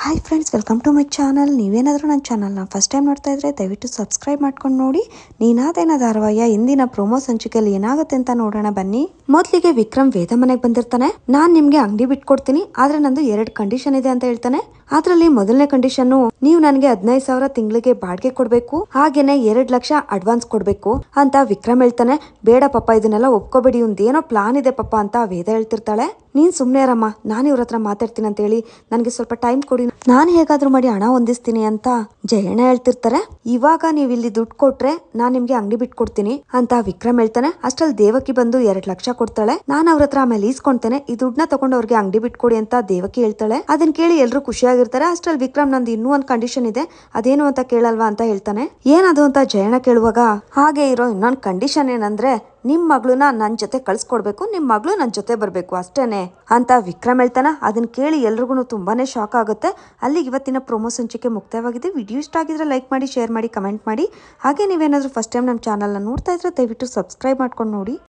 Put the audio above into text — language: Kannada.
Hi friends, welcome to my channel. ನೀವೇನಾದರೂ ನನ್ನ ಚಾನಲ್ನ ಫಸ್ಟ್ ಟೈಮ್ ನೋಡ್ತಾ ಇದ್ರೆ ದಯವಿಟ್ಟು ಸಬ್ಸ್ಕ್ರೈಬ್ ಮಾಡ್ಕೊಂಡು ನೋಡಿ. ನೀನಾದೇನ ಧಾರಾವಾಹಿಯ ಇಂದಿನ ಪ್ರೋಮೋ ಸಂಚಿಕೆಯಲ್ಲಿ ಏನಾಗುತ್ತೆ ಅಂತ ನೋಡೋಣ ಬನ್ನಿ. ಮೊದಲಿಗೆ ವಿಕ್ರಮ್ ವೇದ ಮನೆಗೆ ಬಂದಿರ್ತಾನೆ. ನಾನ್ ನಿಮ್ಗೆ ಅಂಗಡಿ ಬಿಟ್ಕೊಡ್ತೀನಿ, ಆದ್ರೆ ನಂದು 2 ಕಂಡೀಷನ್ ಇದೆ ಅಂತ ಹೇಳ್ತಾನೆ. ಅದ್ರಲ್ಲಿ ಮೊದಲನೇ ಕಂಡೀಷನ್, ನೀವು ನನಗೆ 15,000 ತಿಂಗಳಿಗೆ ಬಾಡಿಗೆ ಕೊಡ್ಬೇಕು, ಹಾಗೇನೆ 2 ಲಕ್ಷ ಅಡ್ವಾನ್ಸ್ ಕೊಡ್ಬೇಕು ಅಂತ ವಿಕ್ರಮ್ ಹೇಳ್ತಾನೆ. ಬೇಡ ಪಪ್ಪ, ಇದನ್ನೆಲ್ಲ ಒಪ್ಕೋಬೇಡಿ, ಒಂದೇನೋ ಪ್ಲಾನ್ ಇದೆ ಪಪ್ಪ ಅಂತ ವೇದ ಹೇಳ್ತಿರ್ತಾಳೆ. ನೀನ್ ಸುಮ್ನೆ ಇರಮ್ಮ, ನಾನು ಇವ್ರ ಹತ್ರ ಮಾತಾಡ್ತೀನಿ ಅಂತ ಹೇಳಿ ನನಗೆ ಸ್ವಲ್ಪ ಟೈಮ್ ಕೊಡಿ, ನಾನು ಹೇಗಾದ್ರೂ ಮಾಡಿ ಹಣ ಹೊಂದಿಸ್ತೀನಿ ಅಂತ ಜಯಣ್ಣ ಹೇಳ್ತಿರ್ತಾರೆ. ಇವಾಗ ನೀವು ಇಲ್ಲಿ ದುಡ್ಡು ಕೊಟ್ರೆ ನಾನ್ ನಿಮ್ಗೆ ಅಂಗಡಿ ಬಿಟ್ಕೊಡ್ತೀನಿ ಅಂತ ವಿಕ್ರಮ್ ಹೇಳ್ತಾನೆ. ಅಷ್ಟ್ರಲ್ಲಿ ದೇವಕಿ ಬಂದು 2 ಲಕ್ಷ ಕೊಡ್ತಾಳೆ. ನಾನು ಅವ್ರ ಹತ್ರ ಆಮೇಲೆ ಈಸ್ಕೊಳ್ತೇನೆ, ಈ ದುಡ್ಡನ್ನ ತಗೊಂಡು ಅವ್ರಿಗೆ ಅಂಗಡಿ ಬಿಟ್ಕೊಡಿ ಅಂತ ದೇವಕಿ ಹೇಳ್ತಾಳೆ. ಅದನ್ನ ಕೇಳಿ ಎಲ್ರು ಖುಷಿಯಾಗಿರ್ತಾರೆ. ಅಷ್ಟ್ರಲ್ಲಿ ವಿಕ್ರಮ್, ನಂದು ಇನ್ನೂ ಒಂದು ಕಂಡೀಷನ್ ಇದೆ, ಅದೇನು ಅಂತ ಕೇಳಲ್ವಾ ಅಂತ ಹೇಳ್ತಾನೆ. ಏನದು ಅಂತ ಜಯಣ್ಣ ಕೇಳುವಾಗ, ಹಾಗೆ ಇರೋ ಇನ್ನೊಂದು ಕಂಡೀಷನ್ ಏನಂದ್ರೆ ನಿಮ್ ಮಗಳನ್ನ ನನ್ ಜೊತೆ ಕಳ್ಸ್ಕೊಡ್ಬೇಕು, ನಿಮ್ ಮಗಳು ನನ್ ಜೊತೆ ಬರ್ಬೇಕು ಅಷ್ಟೇನೆ ಅಂತ ವಿಕ್ರಮ್ ಹೇಳ್ತಾನ. ಅದನ್ನ ಕೇಳಿ ಎಲ್ರಿಗೂ ತುಂಬಾನೇ ಶಾಕ್ ಆಗುತ್ತೆ. ಅಲ್ಲಿಗೆ ಇವತ್ತಿನ ಪ್ರೋಮೋ ಸಂಚಿಕೆ ಮುಕ್ತಾಯವಾಗಿದೆ. ವಿಡಿಯೋ ಇಷ್ಟ ಆಗಿದ್ರೆ ಲೈಕ್ ಮಾಡಿ, ಶೇರ್ ಮಾಡಿ, ಕಮೆಂಟ್ ಮಾಡಿ. ಹಾಗೆ ನೀವೇನಾದ್ರೂ ಫಸ್ಟ್ ಟೈಮ್ ನಮ್ಮ ಚಾನಲ್ನ ನೋಡ್ತಾ ಇದ್ರೆ ದಯವಿಟ್ಟು ಸಬ್ಸ್ಕ್ರೈಬ್ ಮಾಡ್ಕೊಂಡು ನೋಡಿ.